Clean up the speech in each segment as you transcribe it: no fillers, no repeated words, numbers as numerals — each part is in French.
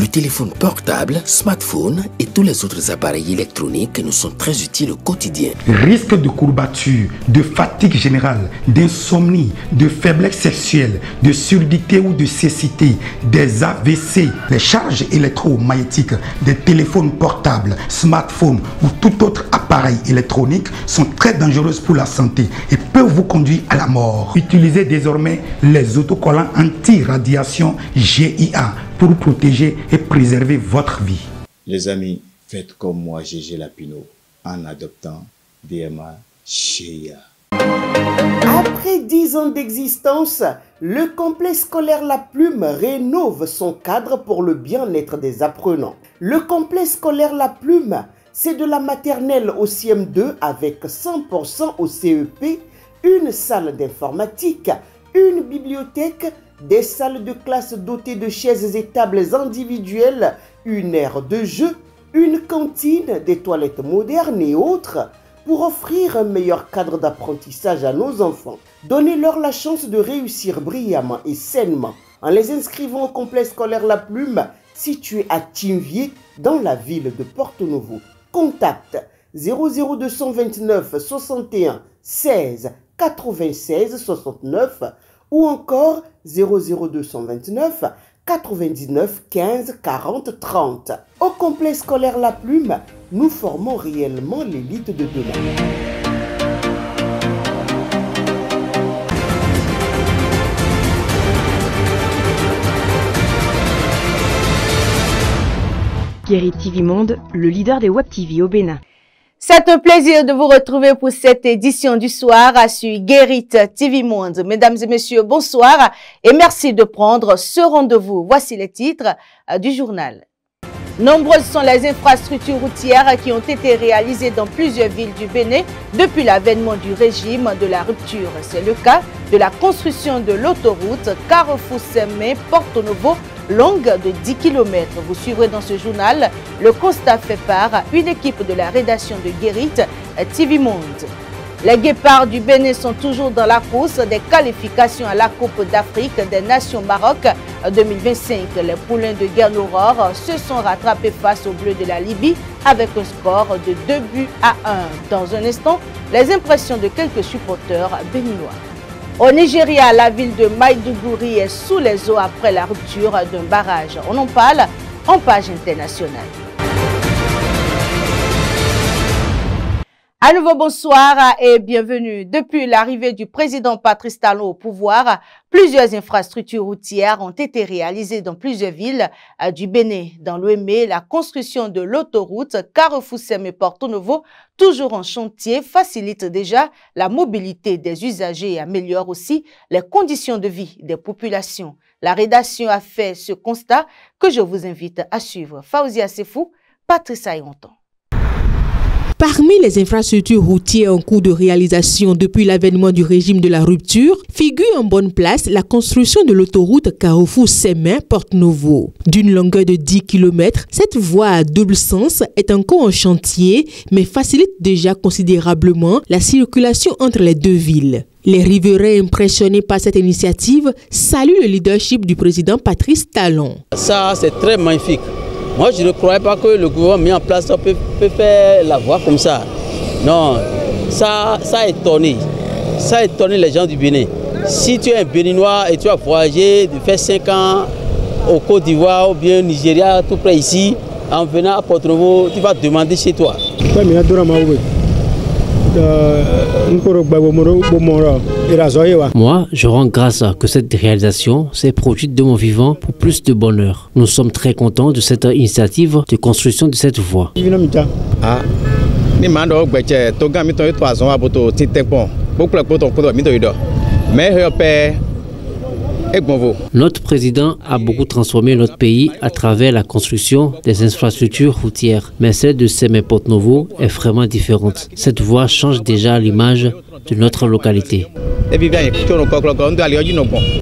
Le téléphone portable, smartphone et tous les autres appareils électroniques nous sont très utiles au quotidien. Risque de courbature, de fatigue générale, d'insomnie, de faiblesse sexuelle, de surdité ou de cécité, des AVC, les charges électromagnétiques des téléphones portables, smartphones ou tout autre appareil électronique sont très dangereuses pour la santé et peuvent vous conduire à la mort. Utilisez désormais les autocollants anti-radiation GIA pour protéger et préserver votre vie. Les amis, faites comme moi, Gégé Lapino, en adoptant DMA GIA. Après 10 ans d'existence, le complexe scolaire La Plume rénove son cadre pour le bien-être des apprenants. Le complexe scolaire La Plume, c'est de la maternelle au CM2 avec 100% au CEP, une salle d'informatique, une bibliothèque, des salles de classe dotées de chaises et tables individuelles, une aire de jeu, une cantine, des toilettes modernes et autres, pour offrir un meilleur cadre d'apprentissage à nos enfants. Donnez-leur la chance de réussir brillamment et sainement en les inscrivant au complexe scolaire La Plume, situé à Tinvier, dans la ville de Porto-Novo. Contact 00229 61 16 96 69 ou encore 00229 99 15 40 30. Au complexe scolaire La Plume, nous formons réellement l'élite de demain. Guérit TV Monde, le leader des Web TV au Bénin. C'est un plaisir de vous retrouver pour cette édition du soir sur Guérit TV Monde. Mesdames et messieurs, bonsoir et merci de prendre ce rendez-vous. Voici les titres du journal. Nombreuses sont les infrastructures routières qui ont été réalisées dans plusieurs villes du Bénin depuis l'avènement du régime de la rupture. C'est le cas de la construction de l'autoroute Carrefour-Semé-Porto Novo, longue de 10 km. Vous suivrez dans ce journal le constat fait par une équipe de la rédaction de Guérit TV Monde. Les guépards du Bénin sont toujours dans la course des qualifications à la Coupe d'Afrique des Nations Maroc 2025. Les poulains de Guerre-Aurore se sont rattrapés face aux Bleus de la Libye avec un score de 2-1. Dans un instant, les impressions de quelques supporters béninois. Au Nigeria, la ville de Maïdougouri est sous les eaux après la rupture d'un barrage. On en parle en page internationale. À nouveau, bonsoir et bienvenue. Depuis l'arrivée du président Patrice Talon au pouvoir, plusieurs infrastructures routières ont été réalisées dans plusieurs villes du Bénin. Dans l'Ouémé, la construction de l'autoroute Carrefour-Semé-Porto Novo, toujours en chantier, facilite déjà la mobilité des usagers et améliore aussi les conditions de vie des populations. La rédaction a fait ce constat que je vous invite à suivre. Faouzia Sefou, Patrice Ayonton. Parmi les infrastructures routières en cours de réalisation depuis l'avènement du régime de la rupture, figure en bonne place la construction de l'autoroute Carrefour-Semé-Porto Novo. D'une longueur de 10 km, cette voie à double sens est encore en chantier, mais facilite déjà considérablement la circulation entre les deux villes. Les riverains impressionnés par cette initiative saluent le leadership du président Patrice Talon. Ça, c'est très magnifique. Moi, je ne croyais pas que le gouvernement mis en place peut faire la voie comme ça. Non, ça a étonné. Ça a étonné les gens du Bénin. Si tu es un Béninois et tu as voyagé, de faire 5 ans au Côte d'Ivoire ou bien au Nigeria, tout près ici, en venant à Porto Novo, tu vas demander chez toi. Moi, je rends grâce à que cette réalisation s'est produite de mon vivant pour plus de bonheur. Nous sommes très contents de cette initiative de construction de cette voie. Notre président a beaucoup transformé notre pays à travers la construction des infrastructures routières. Mais celle de Semé-Porto Novo est vraiment différente. Cette voie change déjà l'image de notre localité.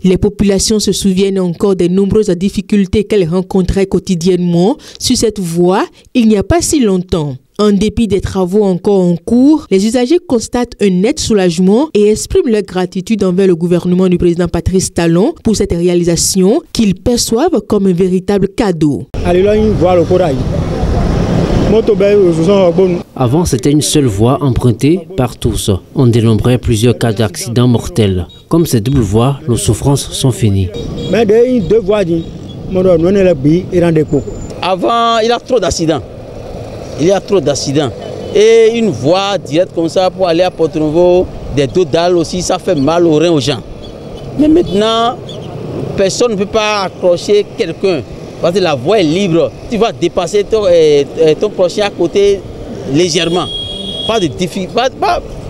Les populations se souviennent encore des nombreuses difficultés qu'elles rencontraient quotidiennement sur cette voie il n'y a pas si longtemps. En dépit des travaux encore en cours, les usagers constatent un net soulagement et expriment leur gratitude envers le gouvernement du président Patrice Talon pour cette réalisation qu'ils perçoivent comme un véritable cadeau. Avant, c'était une seule voie empruntée par tous. On dénombrait plusieurs cas d'accidents mortels. Comme cette double voie, nos souffrances sont finies. Avant, il y a trop d'accidents. Il y a trop d'accidents. Et une voie directe comme ça pour aller à Porto-Novo, des dos dalles aussi, ça fait mal aux reins aux gens. Mais maintenant, personne ne peut pas accrocher quelqu'un. Parce que la voie est libre. Tu vas dépasser ton prochain à côté légèrement. Pas de difficulté.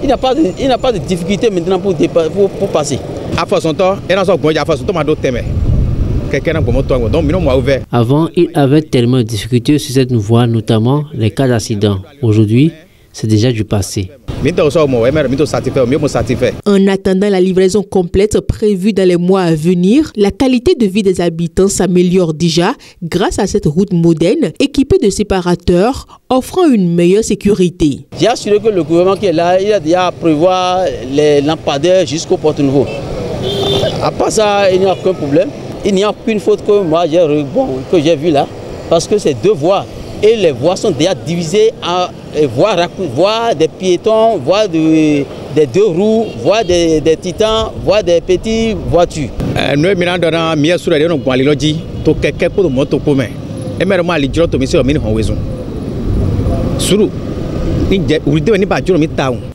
Il n'y a pas de difficulté maintenant pour passer. Avant, il avait tellement de difficultés sur cette voie, notamment les cas d'accident. Aujourd'hui, c'est déjà du passé. En attendant la livraison complète prévue dans les mois à venir, la qualité de vie des habitants s'améliore déjà grâce à cette route moderne équipée de séparateurs offrant une meilleure sécurité. J'ai assuré que le gouvernement qui est là, il a déjà prévoir les lampadaires jusqu'au Porto-Novo. À part ça, il n'y a aucun problème. Il n'y a aucune faute que moi j'ai vue là, parce que c'est deux voies. Et les voies sont déjà divisées en voies des piétons, voies des deux roues, voies des titans, voies des petites voitures.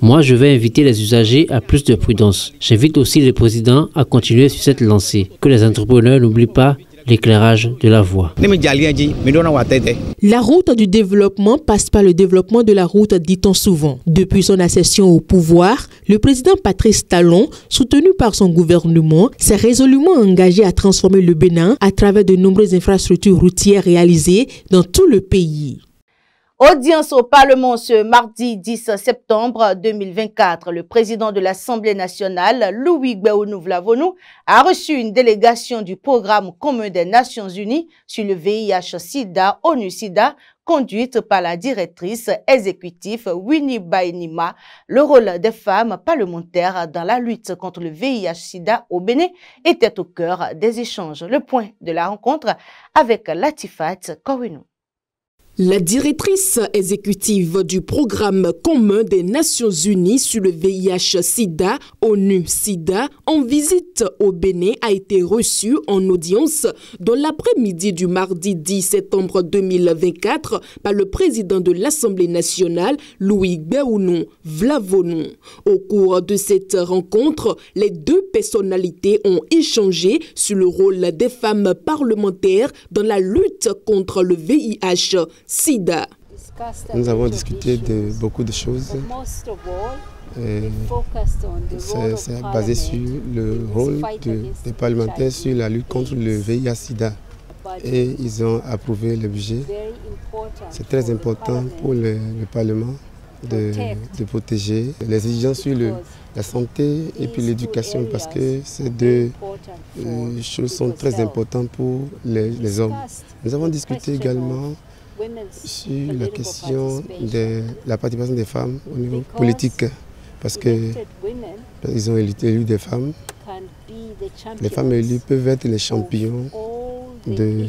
Moi, je vais inviter les usagers à plus de prudence. J'invite aussi le président à continuer sur cette lancée. Que les entrepreneurs n'oublient pas l'éclairage de la voie. La route du développement passe par le développement de la route, dit-on souvent. Depuis son accession au pouvoir, le président Patrice Talon, soutenu par son gouvernement, s'est résolument engagé à transformer le Bénin à travers de nombreuses infrastructures routières réalisées dans tout le pays. Audience au Parlement ce mardi 10 septembre 2024. Le président de l'Assemblée nationale, Louis Gbéounou Vlavonou, a reçu une délégation du programme commun des Nations Unies sur le VIH-Sida, ONU-Sida, conduite par la directrice exécutive Winnie Bainima. Le rôle des femmes parlementaires dans la lutte contre le VIH-Sida au Bénin était au cœur des échanges. Le point de la rencontre avec Latifat Kowinu. La directrice exécutive du programme commun des Nations Unies sur le VIH-Sida, ONU-Sida, en visite au Bénin a été reçue en audience dans l'après-midi du mardi 10 septembre 2024 par le président de l'Assemblée nationale, Louis Gbéounou Vlavonou. Au cours de cette rencontre, les deux personnalités ont échangé sur le rôle des femmes parlementaires dans la lutte contre le VIH-Sida. Nous avons discuté de beaucoup de choses. C'est basé sur le rôle des parlementaires sur la lutte contre le VIH-Sida. Et ils ont approuvé le budget. C'est très important pour le Parlement de protéger les exigences sur la santé et puis l'éducation, parce que ces deux choses sont très importantes pour les hommes. Nous avons discuté également sur la question de la participation des femmes au niveau politique, parce qu'ils ont élu des femmes. Les femmes élues peuvent être les champions de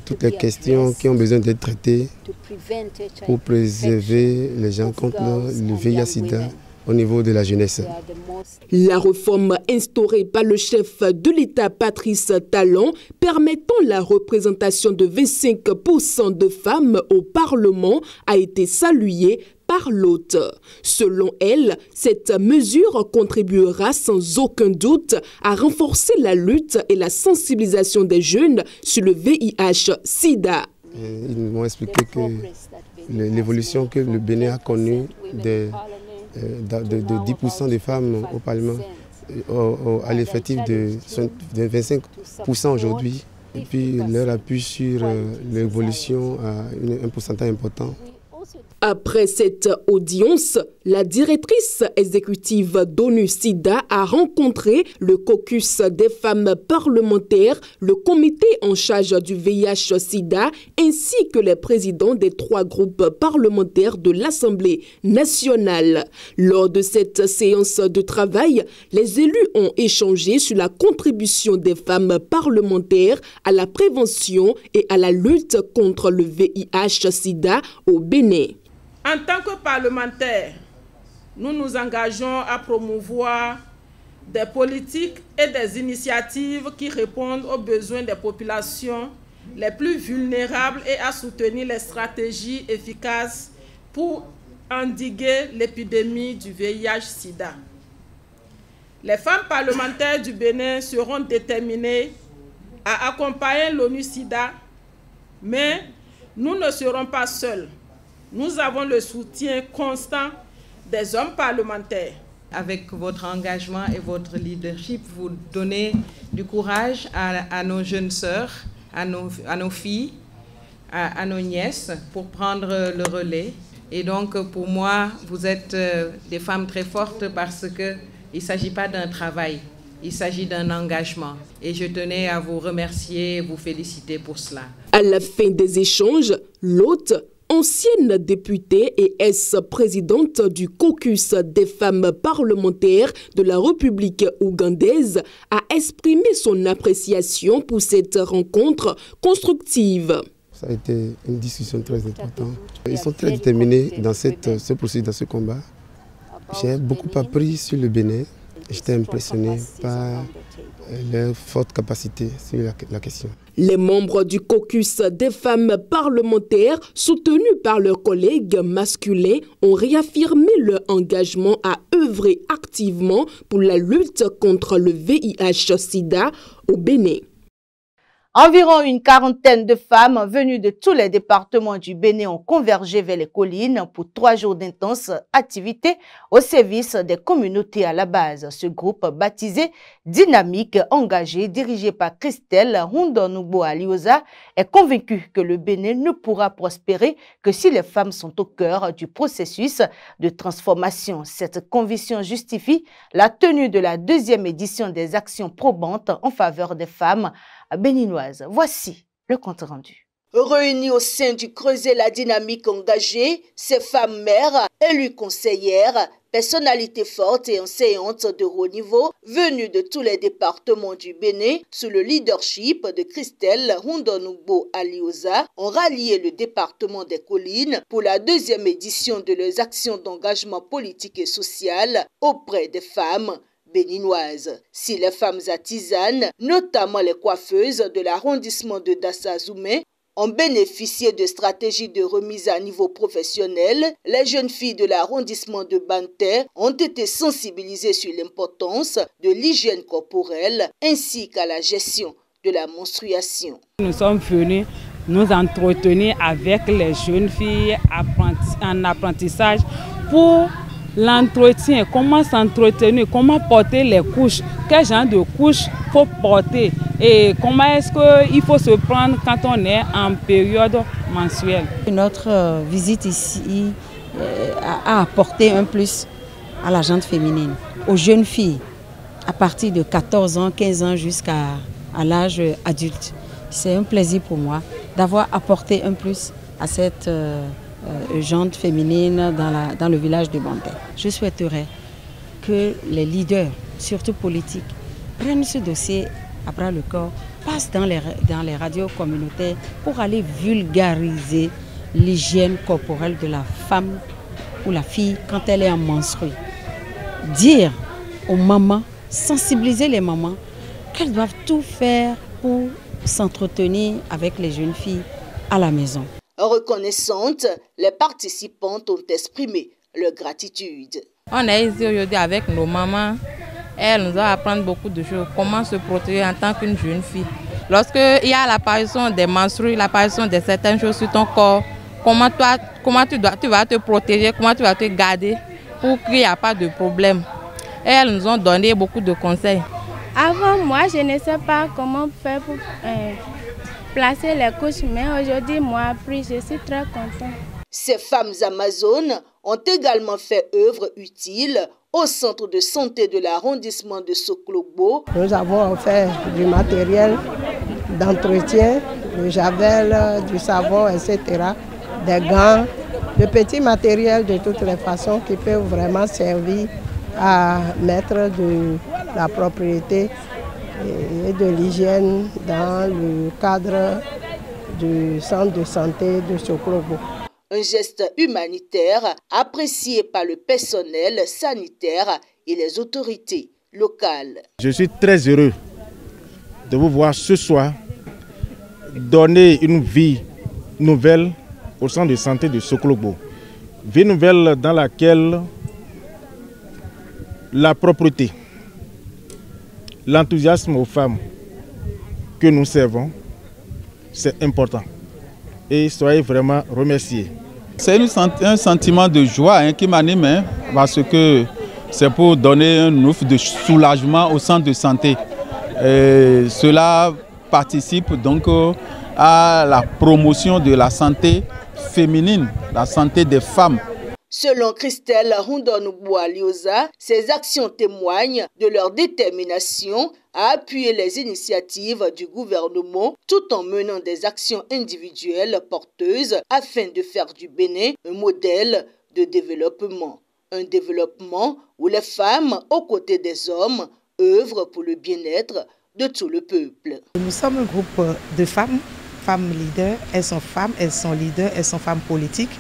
toutes les questions qui ont besoin d'être traitées pour préserver les gens contre le VIH-Sida au niveau de la jeunesse. La réforme instaurée par le chef de l'État Patrice Talon permettant la représentation de 25% de femmes au Parlement a été saluée par l'hôte. Selon elle, cette mesure contribuera sans aucun doute à renforcer la lutte et la sensibilisation des jeunes sur le VIH-Sida. Ils m'ont expliqué que l'évolution que le Bénin a connue de 10% des femmes au Parlement à l'effectif de 25% aujourd'hui. Et puis leur appui sur l'évolution à un pourcentage important. Après cette audience, La directrice exécutive d'ONU-SIDA a rencontré le caucus des femmes parlementaires, le comité en charge du VIH-SIDA ainsi que les présidents des 3 groupes parlementaires de l'Assemblée nationale. Lors de cette séance de travail, les élus ont échangé sur la contribution des femmes parlementaires à la prévention et à la lutte contre le VIH-SIDA au Bénin. En tant que parlementaires, nous nous engageons à promouvoir des politiques et des initiatives qui répondent aux besoins des populations les plus vulnérables et à soutenir les stratégies efficaces pour endiguer l'épidémie du VIH-Sida. Les femmes parlementaires du Bénin seront déterminées à accompagner l'ONU-SIDA, mais nous ne serons pas seuls. Nous avons le soutien constant des hommes parlementaires. Avec votre engagement et votre leadership, vous donnez du courage à nos jeunes sœurs, à nos filles, à nos nièces pour prendre le relais. Et donc, pour moi, vous êtes des femmes très fortes parce qu'il ne s'agit pas d'un travail, il s'agit d'un engagement. Et je tenais à vous remercier et vous féliciter pour cela. À la fin des échanges, l'hôte, ancienne députée et ex-présidente du caucus des femmes parlementaires de la République ougandaise, a exprimé son appréciation pour cette rencontre constructive. Ça a été une discussion très importante. Ils sont très déterminés dans ce processus, dans ce combat. J'ai beaucoup appris sur le Bénin. J'étais impressionné par leur forte capacité sur la question. Les membres du caucus des femmes parlementaires, soutenus par leurs collègues masculins, ont réaffirmé leur engagement à œuvrer activement pour la lutte contre le VIH-Sida au Bénin. Environ une quarantaine de femmes venues de tous les départements du Bénin ont convergé vers les collines pour 3 jours d'intenses activités au service des communautés à la base. Ce groupe baptisé Dynamique Engagé, dirigé par Christelle Hundonugbo Alioza, est convaincu que le Bénin ne pourra prospérer que si les femmes sont au cœur du processus de transformation. Cette conviction justifie la tenue de la 2e édition des actions probantes en faveur des femmes béninoises. Voici le compte rendu. Réunies au sein du Creuset La Dynamique Engagée, ces femmes mères, élues conseillères, personnalités fortes et enseignantes de haut niveau, venues de tous les départements du Bénin, sous le leadership de Christelle Hundonugbo Alioza, ont rallié le département des Collines pour la 2e édition de leurs actions d'engagement politique et social auprès des femmes béninoises. Si les femmes artisanes, notamment les coiffeuses de l'arrondissement de Dassa-Zoumé, ont bénéficié de stratégies de remise à niveau professionnel, les jeunes filles de l'arrondissement de Banter ont été sensibilisées sur l'importance de l'hygiène corporelle ainsi qu'à la gestion de la menstruation. Nous sommes venus nous entretenir avec les jeunes filles en apprentissage pour l'entretien, comment s'entretenir, comment porter les couches, quel genre de couches il faut porter et comment est-ce qu'il faut se prendre quand on est en période menstruelle. Notre visite ici a apporté un plus à la gente féminine, aux jeunes filles à partir de 14 ans, 15 ans jusqu'à l'âge adulte. C'est un plaisir pour moi d'avoir apporté un plus à cette gente féminine dans le village de Banter. Je souhaiterais que les leaders, surtout politiques, prennent ce dossier à bras le corps, passent dans les radios communautaires pour aller vulgariser l'hygiène corporelle de la femme ou la fille quand elle est en menstruée. Dire aux mamans, sensibiliser les mamans qu'elles doivent tout faire pour s'entretenir avec les jeunes filles à la maison. Reconnaissantes, les participantes ont exprimé leur gratitude. On est ici aujourd'hui avec nos mamans. Elles nous ont appris beaucoup de choses. Comment se protéger en tant qu'une jeune fille. Lorsqu'il y a l'apparition des menstrues, l'apparition de certaines choses sur ton corps, comment tu vas te protéger, comment tu vas te garder pour qu'il n'y ait pas de problème. Et elles nous ont donné beaucoup de conseils. Avant, moi, je ne sais pas comment faire pour placer les couches, mais aujourd'hui, moi, appris, je suis très contente. Ces femmes amazones ont également fait œuvre utile au centre de santé de l'arrondissement de Sokologbo. Nous avons fait du matériel d'entretien, du javel, du savon, etc., des gants, de petits matériels de toutes les façons qui peuvent vraiment servir à mettre de la propriété et de l'hygiène dans le cadre du centre de santé de Sokologbo. Un geste humanitaire apprécié par le personnel sanitaire et les autorités locales. Je suis très heureux de vous voir ce soir donner une vie nouvelle au centre de santé de Sokologbo. Vie nouvelle dans laquelle la propreté, l'enthousiasme aux femmes que nous servons, c'est important. Et soyez vraiment remerciés. C'est un sentiment de joie qui m'anime, parce que c'est pour donner un ouf de soulagement au centre de santé. Et cela participe donc à la promotion de la santé féminine, la santé des femmes. Selon Christelle Rondonouboua-Liosa, ces actions témoignent de leur détermination à appuyer les initiatives du gouvernement tout en menant des actions individuelles porteuses afin de faire du Bénin un modèle de développement. Un développement où les femmes, aux côtés des hommes, œuvrent pour le bien-être de tout le peuple. Nous sommes un groupe de femmes leaders. Elles sont femmes, elles sont leaders, elles sont femmes politiques.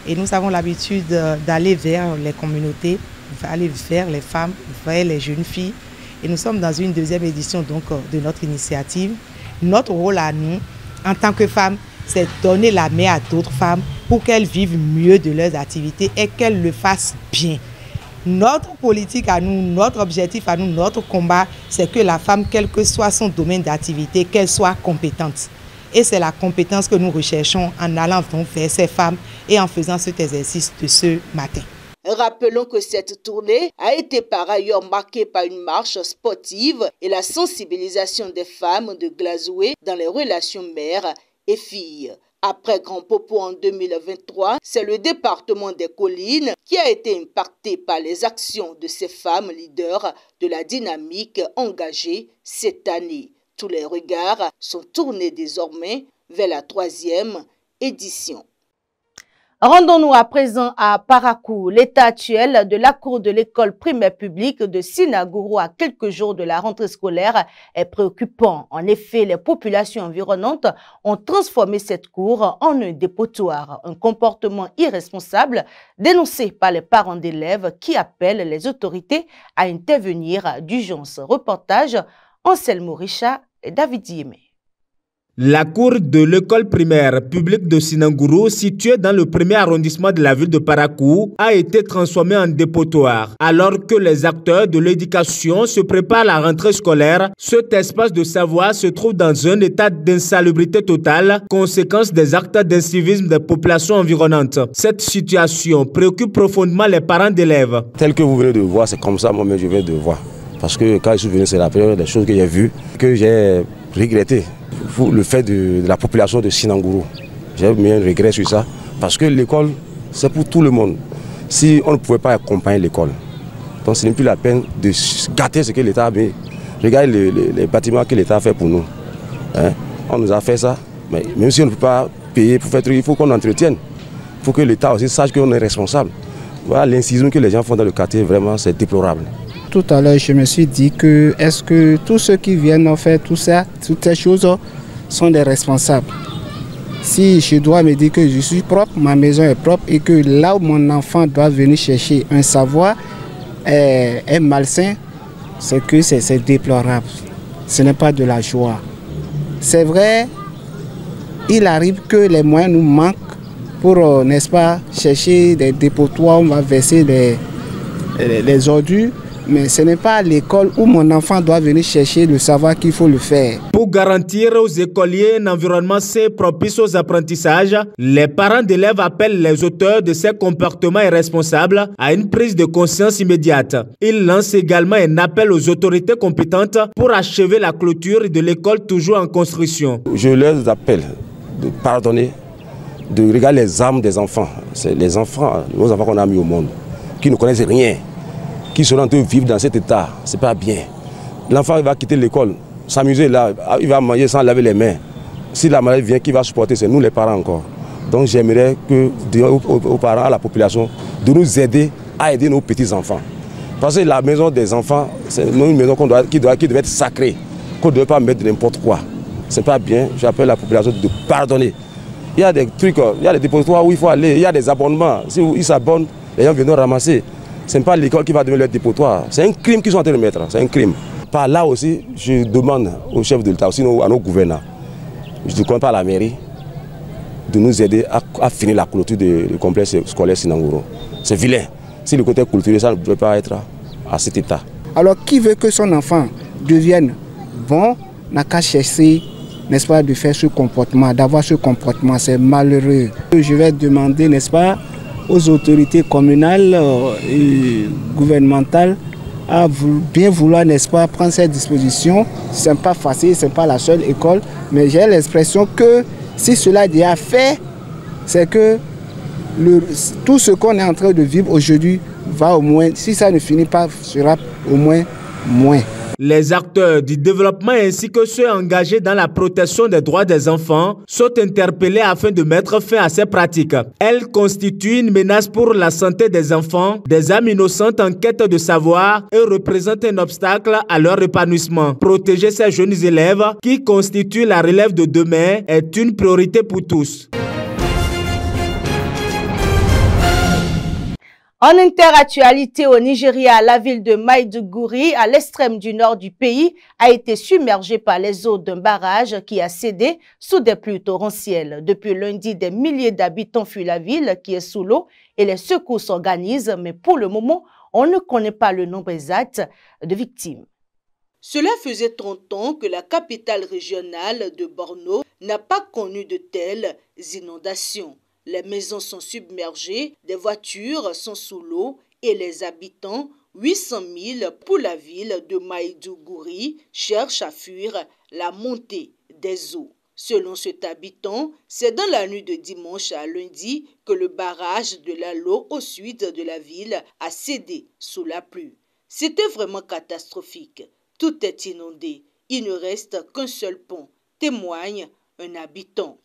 Et nous avons l'habitude d'aller vers les communautés, aller vers les femmes, vers les jeunes filles. Et nous sommes dans une deuxième édition donc, de notre initiative. Notre rôle à nous, en tant que femmes, c'est donner la main à d'autres femmes pour qu'elles vivent mieux de leurs activités et qu'elles le fassent bien. Notre politique à nous, notre objectif à nous, notre combat, c'est que la femme, quel que soit son domaine d'activité, qu'elle soit compétente. Et c'est la compétence que nous recherchons en allant vers ces femmes et en faisant cet exercice de ce matin. Rappelons que cette tournée a été par ailleurs marquée par une marche sportive et la sensibilisation des femmes de Glazoué dans les relations mères et filles. Après Grand Popo en 2023, c'est le département des Collines qui a été impacté par les actions de ces femmes leaders de la dynamique engagée cette année. Tous les regards sont tournés désormais vers la 3e édition. Rendons-nous à présent à Parakou. L'état actuel de la cour de l'école primaire publique de Sinagourou à quelques jours de la rentrée scolaire est préoccupant. En effet, les populations environnantes ont transformé cette cour en un dépotoir, un comportement irresponsable dénoncé par les parents d'élèves qui appellent les autorités à intervenir d'urgence. Reportage Anselmo Richa et David Yémé. La cour de l'école primaire publique de Sinangourou, située dans le premier arrondissement de la ville de Parakou, a été transformée en dépotoir. Alors que les acteurs de l'éducation se préparent à la rentrée scolaire, cet espace de savoir se trouve dans un état d'insalubrité totale, conséquence des actes d'incivisme des populations environnantes. Cette situation préoccupe profondément les parents d'élèves. Tel que vous venez de voir, c'est comme ça moi-même je viens de voir. Parce que quand je suis venu, c'est la première des choses que j'ai vues, que j'ai regretté. Le fait de la population de Sinangourou. J'ai mis un regret sur ça, parce que l'école, c'est pour tout le monde. Si on ne pouvait pas accompagner l'école, donc ce n'est plus la peine de gâter ce que l'État a mis. Regardez les bâtiments que l'État a fait pour nous. Hein? On nous a fait ça, mais même si on ne peut pas payer pour faire truc, il faut qu'on entretienne. Il faut que l'État aussi sache qu'on est responsable. Voilà, l'incision que les gens font dans le quartier, vraiment, c'est déplorable. Tout à l'heure, je me suis dit que est-ce que tous ceux qui viennent faire tout ça, toutes ces choses sont des responsables. Si je dois me dire que je suis propre, ma maison est propre et que là où mon enfant doit venir chercher un savoir est malsain, c'est que c'est déplorable. Ce n'est pas de la joie. C'est vrai, il arrive que les moyens nous manquent pour, n'est-ce pas, chercher des dépotoirs, on va verser les ordures. Mais ce n'est pas à l'école où mon enfant doit venir chercher le savoir qu'il faut le faire. Pour garantir aux écoliers un environnement sain propice aux apprentissages, les parents d'élèves appellent les auteurs de ces comportements irresponsables à une prise de conscience immédiate. Ils lancent également un appel aux autorités compétentes pour achever la clôture de l'école toujours en construction. Je leur appelle de pardonner de regarder les âmes des enfants. C'est les enfants, nos enfants qu'on a mis au monde, qui ne connaissent rien, qui sont en train de vivre dans cet état. C'est pas bien. L'enfant va quitter l'école, s'amuser là, il va manger sans laver les mains. Si la maladie vient, qui va supporter? C'est nous les parents encore. Donc j'aimerais que aux parents, à la population, de nous aider à aider nos petits-enfants. Parce que la maison des enfants, c'est une maison qui devait être sacrée, qu'on ne devait pas mettre n'importe quoi. C'est pas bien, j'appelle la population de pardonner. Il y a des trucs, il y a des dépositoires où il faut aller, il y a des abonnements. Si ils s'abonnent, les gens viennent ramasser. Ce n'est pas l'école qui va devenir leur dépotoir. C'est un crime qu'ils sont en train de mettre, c'est un crime. Par là aussi, je demande au chef de l'État, aussi à nos gouvernants, je ne compte pas à la mairie, de nous aider à finir la clôture du complexe scolaire Sinangouro. C'est vilain. Si le côté culturel, ça ne peut pas être à cet état. Alors, qui veut que son enfant devienne bon, n'a qu'à chercher, n'est-ce pas, de faire ce comportement, d'avoir ce comportement, c'est malheureux. Je vais demander, n'est-ce pas, aux autorités communales et gouvernementales à bien vouloir, n'est-ce pas, prendre ces dispositions. Ce n'est pas facile, ce n'est pas la seule école, mais j'ai l'expression que si cela est déjà fait, c'est que tout ce qu'on est en train de vivre aujourd'hui va au moins, si ça ne finit pas, sera au moins moins. Les acteurs du développement ainsi que ceux engagés dans la protection des droits des enfants sont interpellés afin de mettre fin à ces pratiques. Elles constituent une menace pour la santé des enfants, des âmes innocentes en quête de savoir et représentent un obstacle à leur épanouissement. Protéger ces jeunes élèves qui constituent la relève de demain est une priorité pour tous. En interactualité au Nigeria, la ville de Maiduguri, à l'extrême du nord du pays, a été submergée par les eaux d'un barrage qui a cédé sous des pluies torrentielles. Depuis lundi, des milliers d'habitants fuient la ville qui est sous l'eau et les secours s'organisent, mais pour le moment, on ne connaît pas le nombre exact de victimes. Cela faisait 30 ans que la capitale régionale de Borno n'a pas connu de telles inondations. Les maisons sont submergées, des voitures sont sous l'eau et les habitants, 800 000 pour la ville de Maiduguri, cherchent à fuir la montée des eaux. Selon cet habitant, c'est dans la nuit de dimanche à lundi que le barrage de la Lo au sud de la ville a cédé sous la pluie. C'était vraiment catastrophique. Tout est inondé. Il ne reste qu'un seul pont, témoigne un habitant.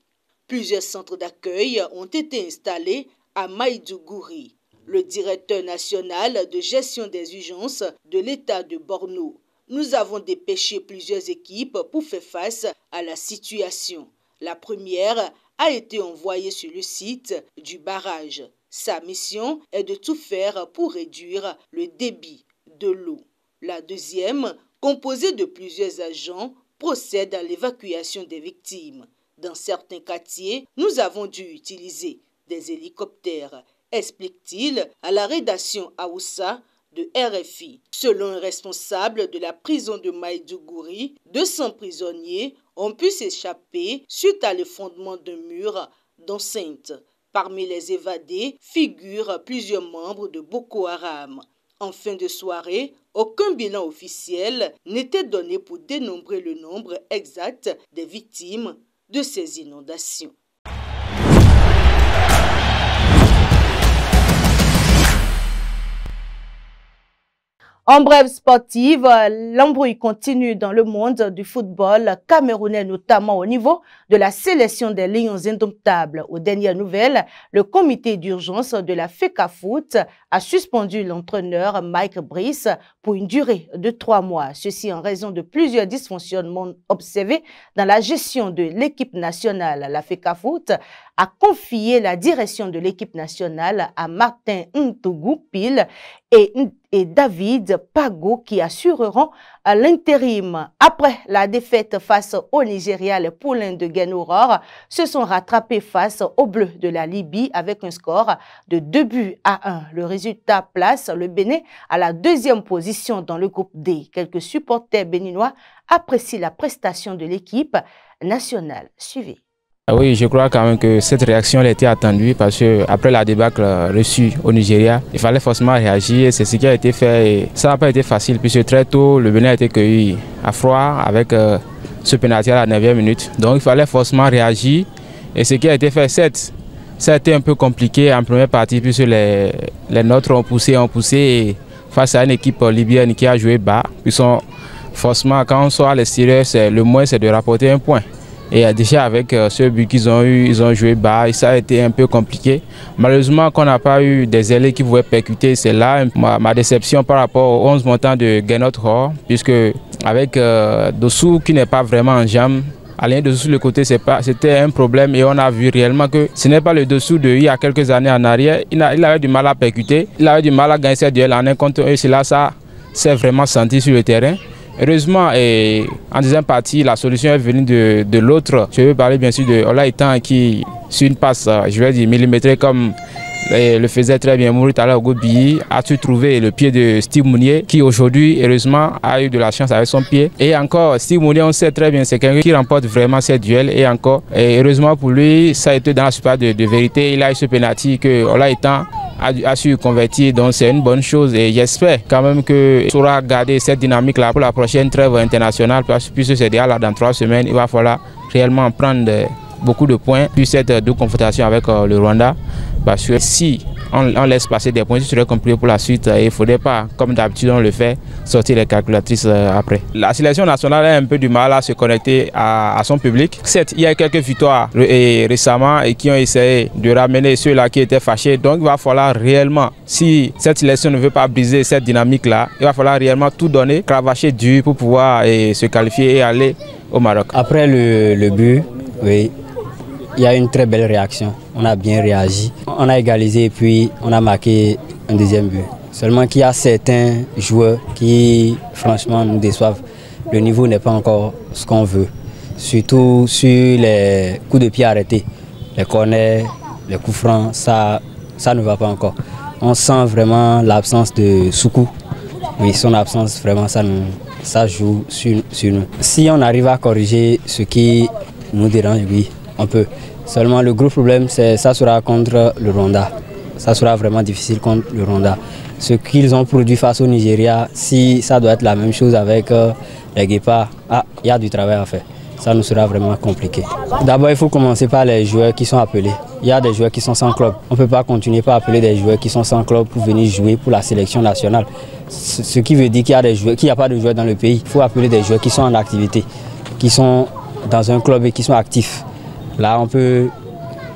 Plusieurs centres d'accueil ont été installés à Maiduguri. Le directeur national de gestion des urgences de l'État de Borno. Nous avons dépêché plusieurs équipes pour faire face à la situation. La première a été envoyée sur le site du barrage. Sa mission est de tout faire pour réduire le débit de l'eau. La deuxième, composée de plusieurs agents, procède à l'évacuation des victimes. Dans certains quartiers, nous avons dû utiliser des hélicoptères, explique-t-il à la rédaction Aoussa de RFI. Selon un responsable de la prison de Maiduguri, 200 prisonniers ont pu s'échapper suite à l'effondrement d'un mur d'enceinte. Parmi les évadés figurent plusieurs membres de Boko Haram. En fin de soirée, aucun bilan officiel n'était donné pour dénombrer le nombre exact des victimes de ces inondations. En brève sportive, l'embrouille continue dans le monde du football camerounais, notamment au niveau de la sélection des Lions indomptables. Aux dernières nouvelles, le comité d'urgence de la FECAFOOT a suspendu l'entraîneur Mike Brice pour une durée de 3 mois. Ceci en raison de plusieurs dysfonctionnements observés dans la gestion de l'équipe nationale. La FECAFOOT a confié la direction de l'équipe nationale à Martin Ntougou-Pil et David Pago qui assureront l'intérim. Après la défaite face au Nigeria, les poulains de Guéné Aurore se sont rattrapés face aux Bleus de la Libye avec un score de 2-1. Le résultat place le Bénin à la 2e position dans le groupe D. Quelques supporters béninois apprécient la prestation de l'équipe nationale. Suivez. Oui, je crois quand même que cette réaction elle était attendue parce qu'après la débâcle reçue au Nigeria, il fallait forcément réagir. C'est ce qui a été fait et ça n'a pas été facile puisque très tôt, le Bénin a été cueilli à froid avec ce pénalty à la 9e minute. Donc il fallait forcément réagir et ce qui a été fait, certes, ça a été un peu compliqué en première partie puisque les nôtres ont poussé et face à une équipe libyenne qui a joué bas. Forcément, quand on sort à l'extérieur, le moins c'est de rapporter un point. Et déjà avec ce but qu'ils ont eu, ils ont joué bas et ça a été un peu compliqué. Malheureusement qu'on n'a pas eu des ailiers qui pouvaient percuter, c'est là ma déception par rapport aux 11 montants de Gernot Rohr, puisque avec Dossou qui n'est pas vraiment en jambes, aller Dossou sur le côté, c'était un problème et on a vu réellement que ce n'est pas le Dossou il y a quelques années en arrière. Il avait du mal à percuter, il avait du mal à gagner ses duels en un contre un et cela, ça s'est vraiment senti sur le terrain. Heureusement, en deuxième partie, la solution est venue de l'autre. Je veux parler bien sûr de Ola Itan qui, sur une passe, je vais dire millimétrée comme le faisait très bien Mourit Ala Ogobi, a su trouver le pied de Steve Mounier qui aujourd'hui, heureusement, a eu de la chance avec son pied. Et encore, Steve Mounier, on sait très bien, c'est quelqu'un qui remporte vraiment ses duels. Et encore, heureusement pour lui, ça a été dans la super de vérité. Il a eu ce penalty que Ola Itan a su convertir, donc c'est une bonne chose et j'espère quand même que saura garder cette dynamique là pour la prochaine trêve internationale puisque c'est déjà là dans 3 semaines, il va falloir réellement prendre beaucoup de points puis cette double confrontation avec le Rwanda parce que si on laisse passer des points, ce serait compliqué pour la suite et il ne faudrait pas, comme d'habitude on le fait, sortir les calculatrices après. La sélection nationale a un peu du mal à se connecter à son public. Certes, il y a quelques victoires récemment et qui ont essayé de ramener ceux-là qui étaient fâchés. Donc il va falloir réellement, si cette sélection ne veut pas briser cette dynamique-là, il va falloir réellement tout donner, cravacher dur pour pouvoir se qualifier et aller au Maroc. Après le but, oui. Il y a une très belle réaction, on a bien réagi. On a égalisé et puis on a marqué un deuxième but. Seulement qu'il y a certains joueurs qui franchement nous déçoivent. Le niveau n'est pas encore ce qu'on veut. Surtout sur les coups de pied arrêtés, les corners, les coups francs, ça ne va pas encore. On sent vraiment l'absence de Soukou. Oui, son absence vraiment ça joue sur nous. Si on arrive à corriger ce qui nous dérange, oui, on peut. Seulement le gros problème, ça sera contre le Rwanda. Ça sera vraiment difficile contre le Rwanda. Ce qu'ils ont produit face au Nigeria, si ça doit être la même chose avec les Guépards, il y a du travail à faire. Ça nous sera vraiment compliqué. D'abord, il faut commencer par les joueurs qui sont appelés. Il y a des joueurs qui sont sans club. On ne peut pas continuer par appeler des joueurs qui sont sans club pour venir jouer pour la sélection nationale. Ce qui veut dire qu'il n'y a pas de joueurs dans le pays. Il faut appeler des joueurs qui sont en activité, qui sont dans un club et qui sont actifs. Là, on peut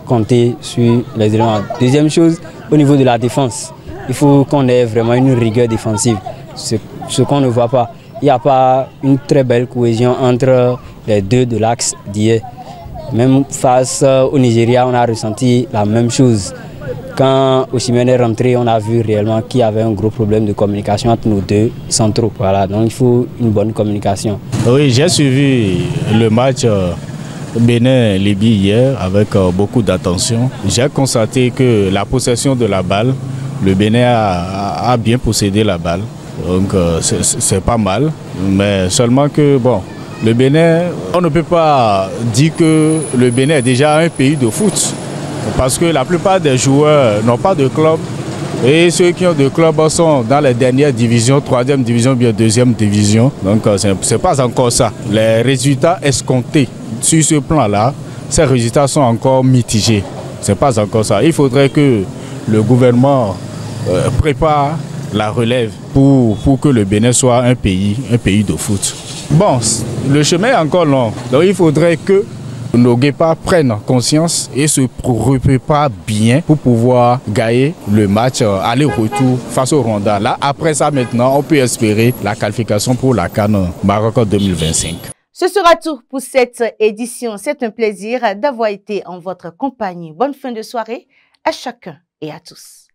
compter sur les éléments. Deuxième chose, au niveau de la défense, il faut qu'on ait vraiment une rigueur défensive. Ce qu'on ne voit pas. Il n'y a pas une très belle cohésion entre les deux de l'axe d'hier. Même face au Nigeria, on a ressenti la même chose. Quand Osimhen est rentré, on a vu réellement qu'il y avait un gros problème de communication entre nos deux centraux. Voilà, donc il faut une bonne communication. Oui, j'ai suivi le match Bénin-Libye hier avec beaucoup d'attention. J'ai constaté que la possession de la balle, le Bénin a bien possédé la balle. Donc c'est pas mal. Mais seulement que bon, le Bénin, on ne peut pas dire que le Bénin est déjà un pays de foot. Parce que la plupart des joueurs n'ont pas de club. Et ceux qui ont de clubs sont dans les dernières divisions, 3e division, bien 2e division. Donc c'est pas encore ça. Les résultats escomptés sur ce plan-là, ces résultats sont encore mitigés. C'est pas encore ça. Il faudrait que le gouvernement prépare la relève pour que le Bénin soit un pays de foot. Bon, le chemin est encore long. Donc il faudrait que nos Guépards prennent conscience et se préparent bien pour pouvoir gagner le match aller-retour face au Rwanda. Là, après ça, maintenant, on peut espérer la qualification pour la CAN Maroc 2025. Ce sera tout pour cette édition. C'est un plaisir d'avoir été en votre compagnie. Bonne fin de soirée à chacun et à tous.